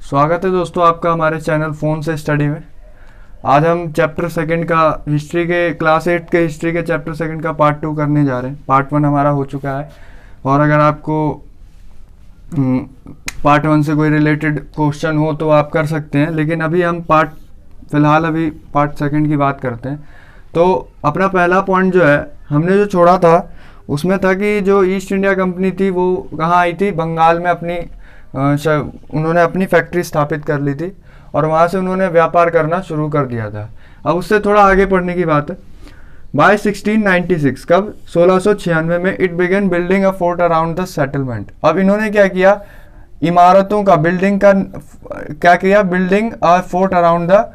स्वागत है दोस्तों आपका हमारे चैनल फ़ोन से स्टडी में। आज हम चैप्टर सेकंड का हिस्ट्री के क्लास 8 के हिस्ट्री के चैप्टर सेकंड का पार्ट 2 करने जा रहे हैं। पार्ट 1 हमारा हो चुका है और अगर आपको पार्ट 1 से कोई रिलेटेड क्वेश्चन हो तो आप कर सकते हैं, लेकिन अभी हम फ़िलहाल अभी पार्ट सेकंड की बात करते हैं। तो अपना पहला पॉइंट जो है हमने जो छोड़ा था उसमें था कि जो ईस्ट इंडिया कंपनी थी वो कहाँ आई थी, बंगाल में उन्होंने अपनी फैक्ट्री स्थापित कर ली थी और वहाँ से उन्होंने व्यापार करना शुरू कर दिया था। अब उससे थोड़ा आगे पढ़ने की बात है। बाय 1696 कब 1696 में it began building a fort around the settlement. अब इन्होंने क्या किया, इमारतों का building a fort around the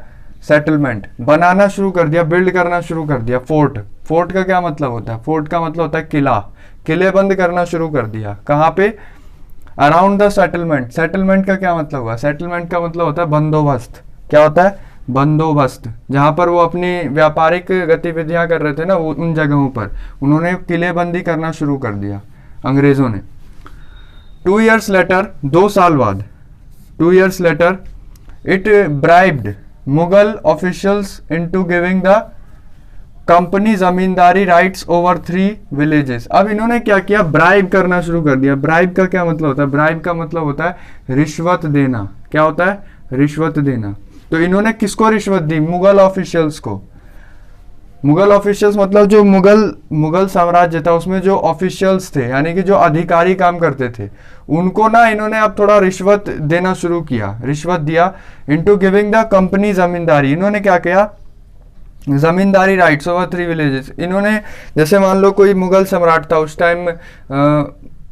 settlement बनाना शुरू कर दिया, बिल्ड करना शुरू कर दिया। फोर्ट का क्या मतलब होता है? फोर्ट का मतलब होता है किला, किले बंद करना शुरू कर दिया। कहाँ पे? Around the settlement. सेटलमेंट का क्या मतलब हुआ? सेटलमेंट का मतलब होता है बंदोबस्त। क्या होता है? बंदोबस्त। जहाँ पर वो अपनी व्यापारिक गतिविधियां कर रहे थे ना, वो उन जगहों पर उन्होंने किलेबंदी करना शुरू कर दिया अंग्रेजों ने। 2 years लेटर, 2 साल बाद, 2 years later it bribed Mughal officials into giving the company zamindari rights over 3 villages. अब इन्होंने क्या किया, ब्राइब करना शुरू कर दिया। ब्राइब का क्या मतलब होता है? ब्राइब का मतलब होता है रिश्वत देना। क्या होता है? रिश्वत देना। तो इन्होंने किसको रिश्वत दी? मुगल ऑफिशियल्स को। मुगल ऑफिशियल्स मतलब जो मुगल साम्राज्य था उसमें जो ऑफिशियल्स थे, यानी कि जो अधिकारी काम करते थे, उनको ना इन्होंने अब थोड़ा रिश्वत देना शुरू किया, रिश्वत दिया। इनटू गिविंग द कंपनी जमींदारी, इन्होंने क्या किया, जमींदारी राइट्स ओवर 3 विलेजेस। इन्होंने जैसे मान लो कोई मुगल सम्राट था उस टाइम,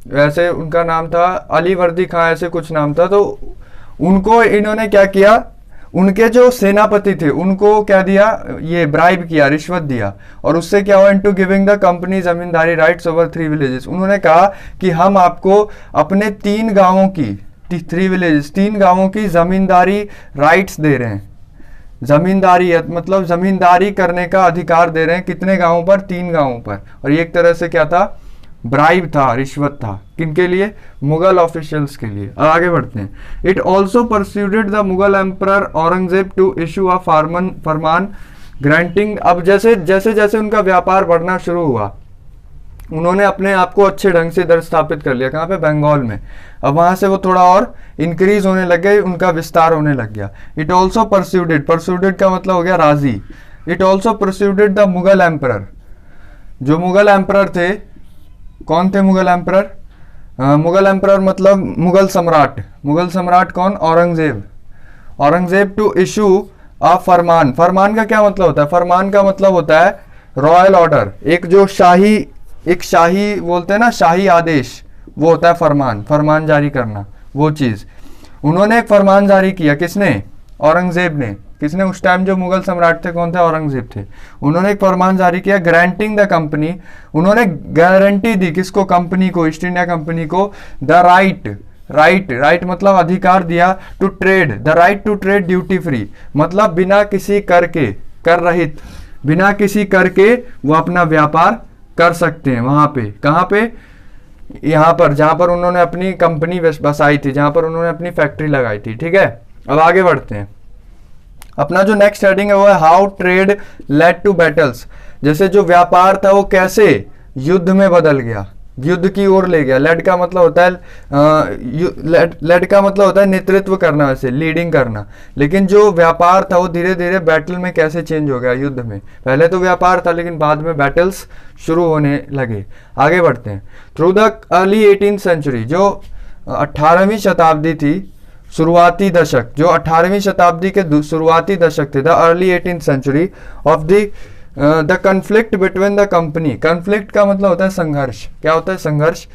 वैसे उनका नाम था अलीवर्दी खां, ऐसे कुछ नाम था। तो उनको इन्होंने क्या किया, उनके जो सेनापति थे उनको क्या दिया, ये ब्राइब किया, रिश्वत दिया। और उससे क्या हुआ, into giving the company zamindari rights over 3 villages. उन्होंने कहा कि हम आपको अपने 3 गांवों की, 3 विलेजेस, 3 गांवों की जमींदारी राइट्स दे रहे हैं। जमींदारी मतलब जमींदारी करने का अधिकार दे रहे हैं। कितने गांवों पर? 3 गांवों पर। और ये एक तरह से क्या था, ब्राइब था, रिश्वत था। किनके लिए? मुगल ऑफिशियल्स के लिए। अब आगे बढ़ते हैं। It also persuaded the Mughal emperor Aurangzeb to issue a फरमान ग्रांटिंग। अब जैसे जैसे उनका व्यापार बढ़ना शुरू हुआ, उन्होंने अपने आप को अच्छे ढंग से इधर स्थापित कर लिया। कहाँ पे? बंगाल में। अब वहां से वो थोड़ा और इंक्रीज होने लग गए, उनका विस्तार होने लग गया। इट ऑल्सो परस्यूडेड, परस्यूडेड का मतलब हो गया राजी। It also persuaded the Mughal emperor. जो मुगल एम्परर थे, कौन थे मुगल एम्परर? मुगल एम्परर मतलब मुगल सम्राट। मुगल सम्राट कौन? Aurangzeb. Aurangzeb to issue a फरमान। फरमान का क्या मतलब होता है? फरमान का मतलब होता है रॉयल ऑर्डर। एक शाही बोलते हैं ना, शाही आदेश, वो होता है फरमान। फरमान जारी करना, वो चीज। उन्होंने एक फरमान जारी किया। किसने? औरंगजेब ने। किसने? उस टाइम जो मुगल सम्राट थे कौन थे? औरंगजेब थे। उन्होंने एक फरमान जारी किया, ग्रांटिंग द कंपनी। उन्होंने गारंटी दी किसको? कंपनी को, ईस्ट इंडिया कंपनी को। द राइट मतलब अधिकार दिया। To trade, the right to trade duty free, मतलब बिना किसी कर के, कर रहित, बिना किसी कर के वो अपना व्यापार कर सकते हैं। वहां पे, कहां पे? यहां पर जहां पर उन्होंने अपनी कंपनी बसाई थी, जहां पर उन्होंने अपनी फैक्ट्री लगाई थी। ठीक है, अब आगे बढ़ते हैं। अपना जो नेक्स्ट हेडिंग है वो है how trade led to battles. जैसे जो व्यापार था वो कैसे युद्ध में बदल गया, युद्ध की ओर ले गया। लेड का मतलब होता है लेड का मतलब होता है नेतृत्व करना, वैसे लीडिंग करना। लेकिन जो व्यापार था वो धीरे धीरे बैटल में कैसे चेंज हो गया, युद्ध में। पहले तो व्यापार था लेकिन बाद में बैटल्स शुरू होने लगे। आगे बढ़ते हैं। Through the early 18th century, जो 18वीं शताब्दी थी, शुरुआती दशक, जो 18वीं शताब्दी के शुरुआती दशक थे, the early 18th century of the conflict between the company. Conflict का मतलब होता है संघर्ष। क्या होता है? संघर्ष।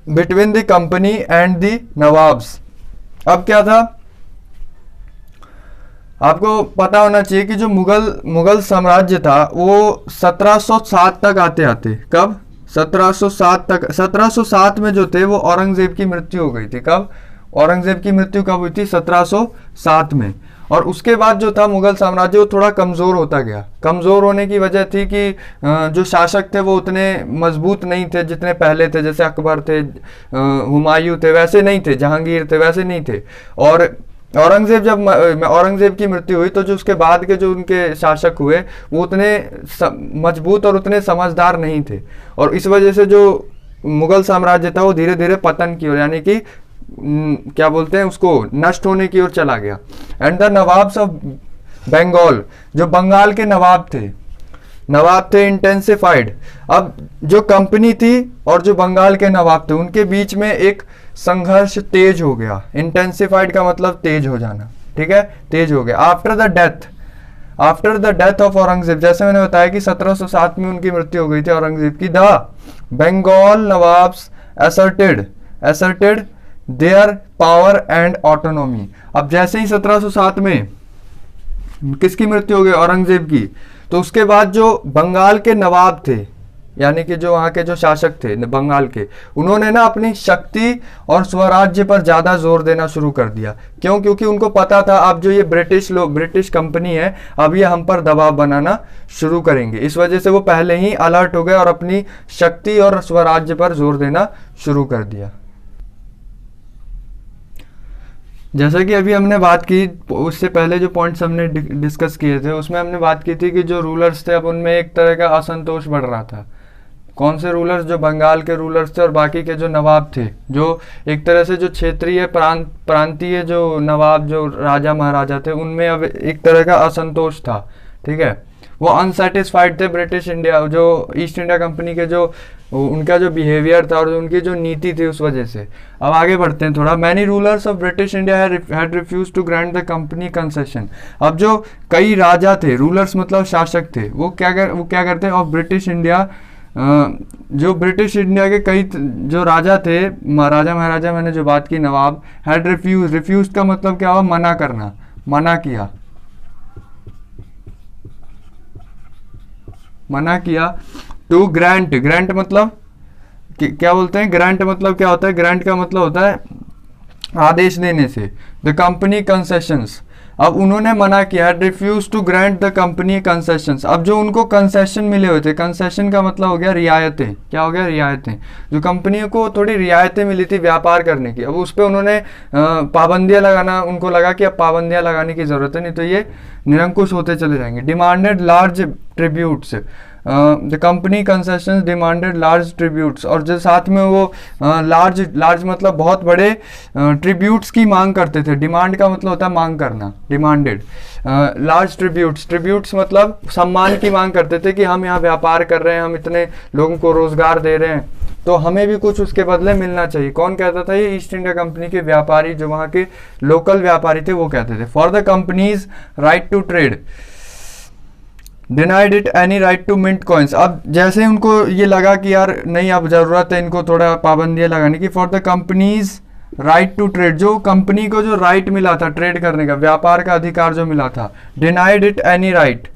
Between the company and the nawabs. अब क्या था, आपको पता होना चाहिए कि जो मुगल साम्राज्य था वो 1707 तक आते, कब? 1707 तक। 1707 में जो थे वो औरंगजेब की मृत्यु हो गई थी। कब? औरंगजेब की मृत्यु कब हुई थी? 1707 में। और उसके बाद जो था मुगल साम्राज्य वो थोड़ा कमज़ोर होता गया। कमज़ोर होने की वजह थी कि जो शासक थे वो उतने मजबूत नहीं थे जितने पहले थे, जैसे अकबर थे, हुमायूं थे, वैसे नहीं थे, जहांगीर थे, वैसे नहीं थे। और औरंगजेब, जब औरंगजेब की मृत्यु हुई तो जो उसके बाद के जो उनके शासक हुए वो उतने मजबूत और उतने समझदार नहीं थे, और इस वजह से जो मुगल साम्राज्य था वो धीरे धीरे पतन की ओर, यानी कि क्या बोलते हैं उसको, नष्ट होने की ओर चला गया। And the nawabs of Bengal, जो बंगाल के नवाब थे इंटेंसिफाइड। अब जो कंपनी थी और जो बंगाल के नवाब थे उनके बीच में एक संघर्ष तेज हो गया। इंटेंसिफाइड का मतलब तेज हो जाना, ठीक है, तेज हो गया। After the death of Aurangzeb, जैसे मैंने बताया कि 1707 में उनकी मृत्यु हो गई थी औरंगजेब की। The Bengal nawabs asserted their power and autonomy. अब जैसे ही 1707 में किसकी मृत्यु हो गई, औरंगजेब की, तो उसके बाद जो बंगाल के नवाब थे, यानी कि जो वहाँ के जो शासक थे बंगाल के, उन्होंने ना अपनी शक्ति और स्वराज्य पर ज़्यादा जोर देना शुरू कर दिया। क्यों? क्योंकि उनको पता था अब जो ये ब्रिटिश कंपनी है, अब ये हम पर दबाव बनाना शुरू करेंगे। इस वजह से वो पहले ही अलर्ट हो गए और अपनी शक्ति और स्वराज्य पर जोर देना शुरू कर दिया। जैसा कि अभी हमने बात की, उससे पहले जो पॉइंट्स हमने डिस्कस किए थे उसमें हमने बात की थी कि जो रूलर्स थे अब उनमें एक तरह का असंतोष बढ़ रहा था। कौन से रूलर्स? जो बंगाल के रूलर्स थे और बाकी के जो नवाब थे, जो एक तरह से जो क्षेत्रीय प्रांतीय जो नवाब, जो राजा महाराजा थे, उनमें अब एक तरह का असंतोष था, ठीक है। वो अनसेटिस्फाइड थे ब्रिटिश इंडिया, जो ईस्ट इंडिया कंपनी के जो उनका जो बिहेवियर था और उनकी जो नीति थी उस वजह से। अब आगे बढ़ते हैं थोड़ा। Many rulers of British India had refuse to grant the company concession. अब जो कई राजा थे, रूलर्स मतलब शासक थे, वो क्या करते हैं, और ब्रिटिश इंडिया, जो ब्रिटिश इंडिया के कई जो राजा थे, राजा महाराजा, मैंने जो बात की, नवाब, हैड रिफ्यूज का मतलब क्या हुआ, मना करना, मना किया टू ग्रांट मतलब क्या बोलते हैं, ग्रांट मतलब क्या होता है, ग्रांट का मतलब होता है आदेश देने से। द कंपनी कंसेशंस, अब उन्होंने मना किया, refuse to grant the company concessions. अब जो उनको कंसेशन मिले हुए थे, कंसेशन का मतलब हो गया रियायतें, क्या हो गया, रियायतें, जो कंपनियों को थोड़ी रियायतें मिली थी व्यापार करने की, अब उस पर उन्होंने पाबंदियां लगाना, उनको लगा कि अब पाबंदियां लगाने की जरूरत है, नहीं तो ये निरंकुश होते चले जाएंगे। Demanded large tributes, the company concessions demanded large tributes, और जो साथ में वो लार्ज मतलब बहुत बड़े ट्रिब्यूट्स की मांग करते थे। डिमांड का मतलब होता है मांग करना, डिमांडेड लार्ज ट्रिब्यूट्स मतलब सम्मान की मांग करते थे कि हम यहाँ व्यापार कर रहे हैं, हम इतने लोगों को रोजगार दे रहे हैं, तो हमें भी कुछ उसके बदले मिलना चाहिए। कौन कहता था? ये ईस्ट इंडिया कंपनी के व्यापारी, जो वहाँ के लोकल व्यापारी थे, वो कहते थे। For the company's right to trade denied it any right to mint coins. अब जैसे उनको ये लगा कि यार नहीं, अब जरूरत है इनको थोड़ा पाबंदियां लगाने की। For the company's right to trade, जो कंपनी को जो राइट मिला था ट्रेड करने का, व्यापार का अधिकार जो मिला था, denied it any right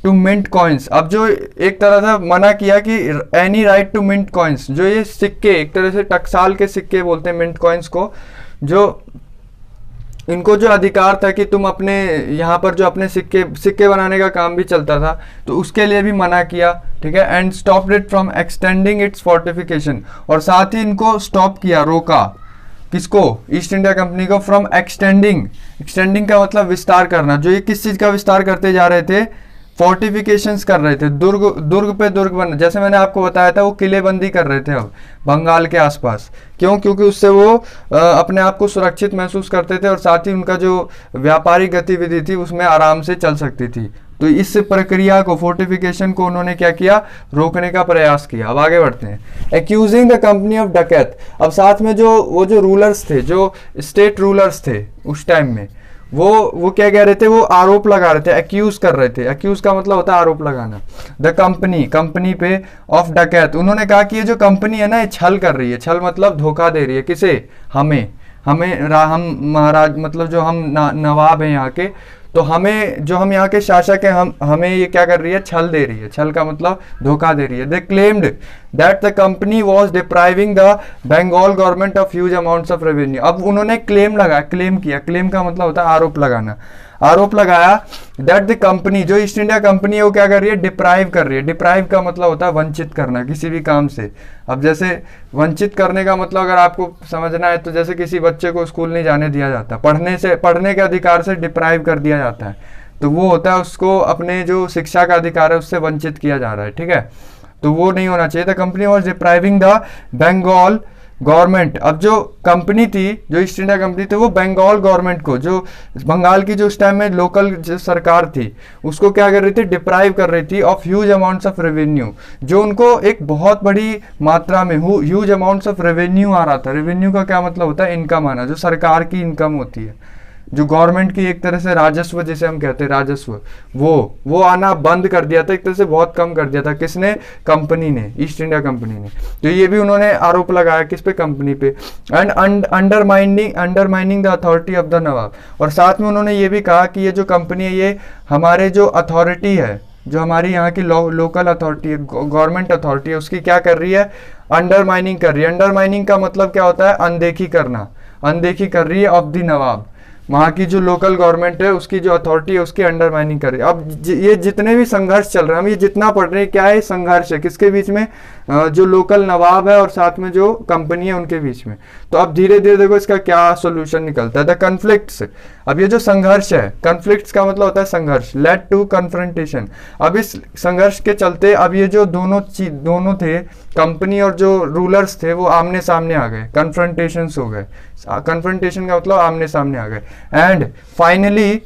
to mint coins. अब जो एक तरह से मना किया कि any right to mint coins, जो ये सिक्के, एक तरह से टकसाल के सिक्के बोलते हैं मिंट कॉइन्स को, जो इनको जो अधिकार था कि तुम अपने यहाँ पर जो अपने सिक्के बनाने का काम भी चलता था, तो उसके लिए भी मना किया, ठीक है। And stop it from extending its fortification, और साथ ही इनको स्टॉप किया, रोका, किसको? ईस्ट इंडिया कंपनी को। फ्रॉम एक्सटेंडिंग का मतलब विस्तार करना, जो ये किस चीज का विस्तार करते जा रहे थे, फोर्टिफिकेशंस कर रहे थे, दुर्ग पे दुर्ग बन, जैसे मैंने आपको बताया था, वो किलेबंदी कर रहे थे अब बंगाल के आसपास। क्यों? क्योंकि उससे वो अपने आप को सुरक्षित महसूस करते थे और साथ ही उनका जो व्यापारिक गतिविधि थी उसमें आराम से चल सकती थी। तो इस प्रक्रिया को, फोर्टिफिकेशन को उन्होंने क्या किया, रोकने का प्रयास किया। अब आगे बढ़ते हैं। एक्यूजिंग द कंपनी ऑफ डकैत, अब साथ में जो वो जो रूलर्स थे, जो स्टेट रूलर्स थे उस टाइम में, वो क्या कह रहे थे, वो आरोप लगा रहे थे, एक्यूज कर रहे थे। एक्यूज का मतलब होता है आरोप लगाना। द कंपनी पे ऑफ डकैत, उन्होंने कहा कि ये जो कंपनी है ना, ये छल कर रही है। छल मतलब धोखा दे रही है, किसे? हमें हम महाराज, मतलब जो हम नवाब हैं यहाँ के, तो हमें, जो हम यहाँ के शासक हैं, हमें ये क्या कर रही है, छल दे रही है। छल का मतलब धोखा दे रही है। They claimed that the company was depriving the Bengal government of huge amounts of revenue. अब उन्होंने क्लेम किया। क्लेम का मतलब होता है आरोप लगाना। आरोप लगाया दैट द कंपनी, जो ईस्ट इंडिया कंपनी है वो क्या कर रही है, डिप्राइव कर रही है। डिप्राइव का मतलब होता है वंचित करना किसी भी काम से। अब जैसे वंचित करने का मतलब अगर आपको समझना है तो जैसे किसी बच्चे को स्कूल नहीं जाने दिया जाता, पढ़ने के अधिकार से डिप्राइव कर दिया जाता है, तो वो होता है उसको अपने जो शिक्षा का अधिकार है उससे वंचित किया जा रहा है, ठीक है, तो वो नहीं होना चाहिए। The company was depriving the Bengal government. अब जो कंपनी थी, जो ईस्ट इंडिया कंपनी थी, वो बंगाल गवर्नमेंट को, जो बंगाल की जो उस टाइम में लोकल जो सरकार थी उसको क्या कर रही थी, डिप्राइव कर रही थी of huge amounts of revenue, जो उनको एक बहुत बड़ी मात्रा में ह्यूज अमाउंट्स ऑफ रेवेन्यू आ रहा था। रेवेन्यू का क्या मतलब होता है, इनकम आना, जो सरकार की इनकम होती है, जो गवर्नमेंट की एक तरह से राजस्व जिसे हम कहते हैं राजस्व, वो आना बंद कर दिया था, एक तरह से बहुत कम कर दिया था। किसने, कंपनी ने, ईस्ट इंडिया कंपनी ने। तो ये भी उन्होंने आरोप लगाया किस पे, कंपनी पे। And undermining the authority of the nawab, और साथ में उन्होंने ये भी कहा कि ये जो कंपनी है ये हमारे जो अथॉरिटी है, जो हमारी यहाँ की लोकल अथॉरिटी है, गवर्नमेंट अथॉरिटी है, उसकी क्या कर रही है, अंडरमाइनिंग कर रही है। अंडरमाइनिंग का मतलब क्या होता है, अनदेखी करना, अनदेखी कर रही है ऑफ द नवाब, वहाँ की जो लोकल गवर्नमेंट है उसकी जो अथॉरिटी है उसकी अंडरमाइनिंग कर रही है। अब ये जितने भी संघर्ष चल रहे हैं, हम ये जितना पढ़ रहे हैं, क्या है, संघर्ष है किसके बीच में, जो लोकल नवाब है और साथ में जो कंपनी है उनके बीच में। तो अब धीरे धीरे देखो इसका क्या सोल्यूशन निकलता है। द कन्फ्लिक्ट्स, अब ये जो संघर्ष है, कन्फ्लिक्ट्स का मतलब होता है संघर्ष, लेड टू कन्फ्रंटेशन। अब इस संघर्ष के चलते अब ये जो दोनों थे, कंपनी और जो रूलर्स थे, वो आमने सामने आ गए, कन्फ्रंटेशन हो गए। कन्फ्रंटेशन का मतलब आमने सामने आ गए। एंड फाइनली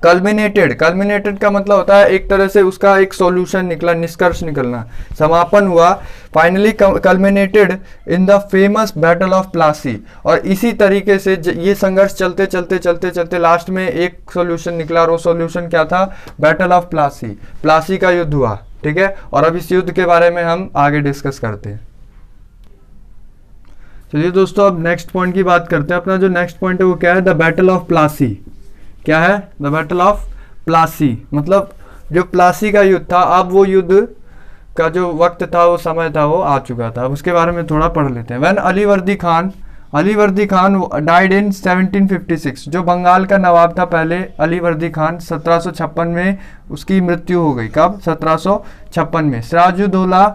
कल्मिनेटेड का मतलब होता है एक तरह से उसका एक सॉल्यूशन निकला, निष्कर्ष निकलना, समापन हुआ। Finally culminated in the famous battle of Plassey. और इसी तरीके से ये संघर्ष चलते लास्ट में एक सॉल्यूशन निकला, और वो सॉल्यूशन क्या था, बैटल ऑफ प्लासी का युद्ध हुआ, ठीक है। और अब इस युद्ध के बारे में हम आगे डिस्कस करते हैं। चलिए दोस्तों, अब नेक्स्ट पॉइंट की बात करते हैं। अपना जो नेक्स्ट पॉइंट है वो क्या है, द बैटल ऑफ प्लासी। क्या है, द बैटल ऑफ प्लासी, मतलब जो प्लासी का युद्ध था, अब वो युद्ध का जो वक्त था, वो समय था, वो आ चुका था। अब उसके बारे में थोड़ा पढ़ लेते हैं। When Alivardi Khan died in 1756, जो बंगाल का नवाब था पहले, अलीवर्दी खान, 1756 में उसकी मृत्यु हो गई। कब, 1756 में। Sirajuddaulah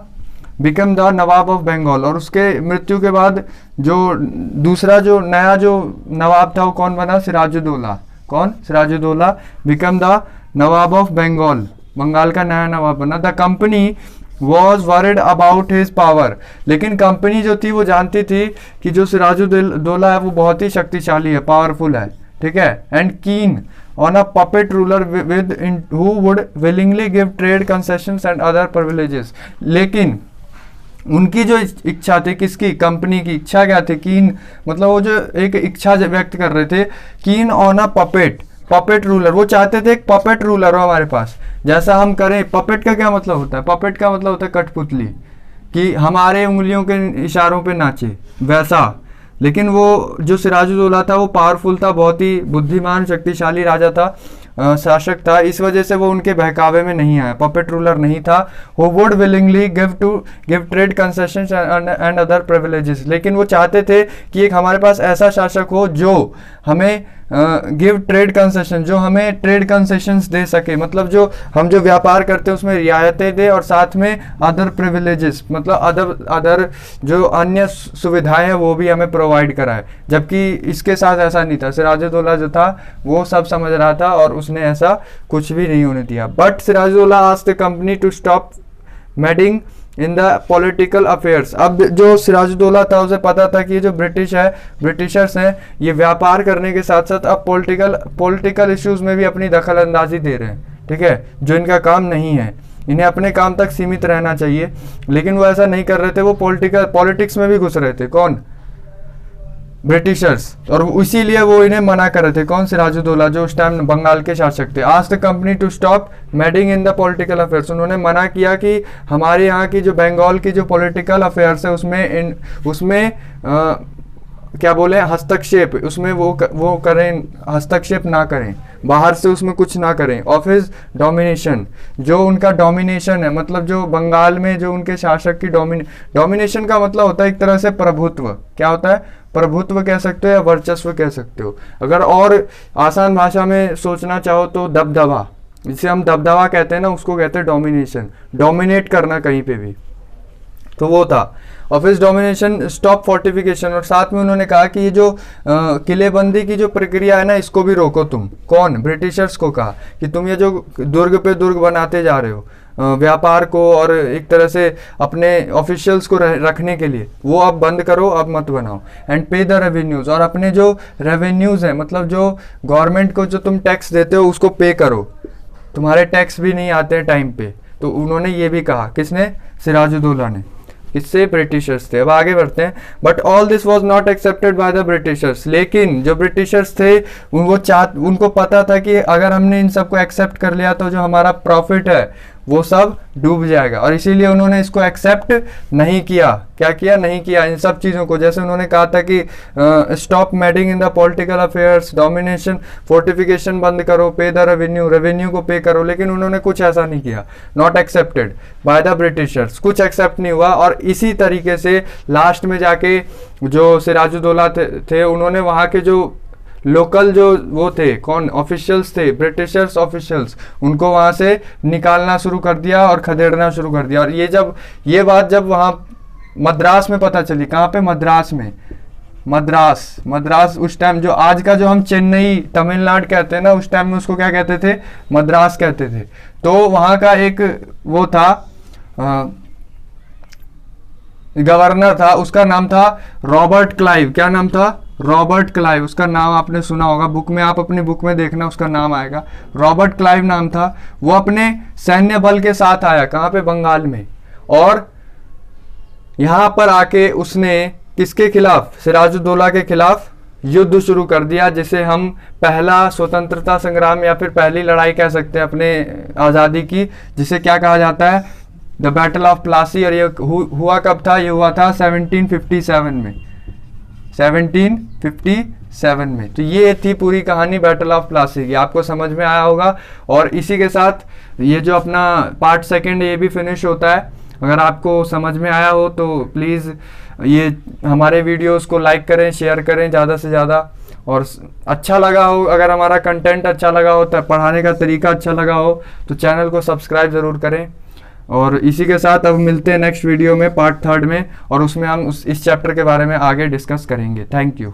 became the nawab of Bengal, और उसके मृत्यु के बाद जो दूसरा जो नया जो नवाब था वो कौन बना, सिराजुद्दौला। कौन, Sirajuddaulah became the nawab of Bengal, Bengal का नया नवाब बना। The company was worried about his power, लेकिन कंपनी जो थी वो जानती थी कि जो सिराजुद्दौला है वो बहुत ही शक्तिशाली है, पावरफुल है, ठीक है। एंड कीन on a puppet ruler who would willingly give trade concessions and other privileges। लेकिन उनकी जो इच्छा थी, किसकी, कंपनी की इच्छा क्या थी, कीन मतलब वो जो एक इच्छा व्यक्त कर रहे थे, keen on a puppet ruler, वो चाहते थे एक पपेट रूलर हो हमारे पास, जैसा हम करें। पपेट का क्या मतलब होता है, पपेट का मतलब होता है कठपुतली, कि हमारे उंगलियों के इशारों पे नाचे, वैसा। लेकिन वो जो सिराजुद्दौला था वो पावरफुल था, बहुत ही बुद्धिमान शक्तिशाली राजा था, शासक था, इस वजह से वो उनके बहकावे में नहीं आया, पपेट रूलर नहीं था। who would willingly give trade concessions and other privileges, लेकिन वो चाहते थे कि एक हमारे पास ऐसा शासक हो जो हमें गिव ट्रेड कंसेशन, जो हमें ट्रेड कंसेशंस दे सके, मतलब जो हम जो व्यापार करते हैं उसमें रियायतें दे, और साथ में अदर प्रिविलेजेस मतलब अदर जो अन्य सुविधाएं हैं वो भी हमें प्रोवाइड कराए। जबकि इसके साथ ऐसा नहीं था, सिराजुद्दौला जो था वो सब समझ रहा था और उसने ऐसा कुछ भी नहीं होने दिया। But Sirajuddaulah asked the company to stop meddling in the political affairs. अब जो सिराजुद्दौला था उसे पता था कि ये जो ब्रिटिशर्स हैं ये व्यापार करने के साथ साथ अब पॉलिटिकल इश्यूज में भी अपनी दखल अंदाजी दे रहे हैं, ठीक है, जो इनका काम नहीं है, इन्हें अपने काम तक सीमित रहना चाहिए। लेकिन वो ऐसा नहीं कर रहे थे, वो पॉलिटिक्स में भी घुस रहे थे। कौन, ब्रिटिशर्स, और इसीलिए वो इन्हें मना कर रहे थे। कौन, सिराजुद्दौला जो उस टाइम बंगाल के शासक थे। Asked the company to stop meddling in the political affairs, उन्होंने मना किया कि हमारे यहाँ की जो बंगाल की जो पॉलिटिकल अफेयर्स है उसमें क्या बोले, हस्तक्षेप, उसमें वो करें, हस्तक्षेप ना करें, बाहर से उसमें कुछ ना करें। ऑफ हिज डोमिनेशन, जो उनका डोमिनेशन है, मतलब जो बंगाल में जो उनके शासक की डोमिनेशन का मतलब होता है एक तरह से प्रभुत्व। क्या होता है, प्रभुत्व कह सकते हो या वर्चस्व कह सकते हो। अगर और आसान भाषा में सोचना चाहो तो दबदबा, जिसे हम दबदबा कहते हैं ना, उसको कहते हैं डोमिनेशन, डोमिनेट करना कहीं पे भी, तो वो था। ऑफिस डोमिनेशन, स्टॉप फोर्टिफिकेशन, और साथ में उन्होंने कहा कि ये जो किलेबंदी की जो प्रक्रिया है ना, इसको भी रोको तुम। कौन? ब्रिटिशर्स को कहा कि तुम ये जो दुर्ग पे दुर्ग बनाते जा रहे हो व्यापार को और एक तरह से अपने ऑफिशियल्स को रखने के लिए, वो अब बंद करो, अब मत बनाओ। एंड पे द रेवेन्यूज, और अपने जो रेवेन्यूज है, मतलब जो गवर्नमेंट को जो तुम टैक्स देते हो उसको पे करो, तुम्हारे टैक्स भी नहीं आते हैं टाइम पे। तो उन्होंने ये भी कहा, किसने? सिराजुद्दौला ने। इससे ब्रिटिशर्स थे। अब आगे बढ़ते हैं। But all this was not accepted by the Britishers, लेकिन जो ब्रिटिशर्स थे उनको पता था कि अगर हमने इन सबको एक्सेप्ट कर लिया तो जो हमारा प्रॉफिट है वो सब डूब जाएगा, और इसीलिए उन्होंने इसको एक्सेप्ट नहीं किया। क्या किया? नहीं किया इन सब चीज़ों को। जैसे उन्होंने कहा था कि stop meddling in the political affairs, domination, fortification बंद करो, पे द रेवेन्यू, रेवेन्यू को पे करो, लेकिन उन्होंने कुछ ऐसा नहीं किया। Not accepted by the Britishers, कुछ एक्सेप्ट नहीं हुआ। और इसी तरीके से लास्ट में जाके जो सिराजुद्दौला थे उन्होंने वहाँ के जो लोकल जो वो थे, कौन? ऑफिशियल्स थे, ब्रिटिशर्स ऑफिशियल्स, उनको वहाँ से निकालना शुरू कर दिया और खदेड़ना शुरू कर दिया। और ये बात जब वहाँ मद्रास में पता चली, कहाँ पे? मद्रास में। मद्रास उस टाइम, जो आज का जो हम चेन्नई तमिलनाडु कहते हैं ना, उस टाइम में उसको क्या कहते थे? मद्रास कहते थे। तो वहाँ का एक वो था गवर्नर था, उसका नाम था रॉबर्ट क्लाइव। क्या नाम था? Robert Clive. उसका नाम आपने सुना होगा, बुक में, आप अपनी बुक में देखना, उसका नाम आएगा। रॉबर्ट क्लाइव नाम था। वो अपने सैन्य बल के साथ आया, कहाँ पे? बंगाल में। और यहाँ पर आके उसने किसके खिलाफ? सिराजुद्दौला के खिलाफ युद्ध शुरू कर दिया, जिसे हम पहला स्वतंत्रता संग्राम या फिर पहली लड़ाई कह सकते हैं अपने आज़ादी की, जिसे क्या कहा जाता है? The battle of Plassey. और ये हुआ कब था? ये हुआ था 1757 में, 1757 में। तो ये थी पूरी कहानी बैटल ऑफ प्लासी की। आपको समझ में आया होगा। और इसी के साथ ये जो अपना पार्ट सेकंड ये भी फिनिश होता है। अगर आपको समझ में आया हो तो प्लीज़ ये हमारे वीडियोस को लाइक करें, शेयर करें ज़्यादा से ज़्यादा। और अच्छा लगा हो, अगर हमारा कंटेंट अच्छा लगा हो, पढ़ाने का तरीका अच्छा लगा हो, तो चैनल को सब्सक्राइब ज़रूर करें। और इसी के साथ अब मिलते हैं नेक्स्ट वीडियो में, पार्ट 3 में, और उसमें हम इस चैप्टर के बारे में आगे डिस्कस करेंगे। Thank you.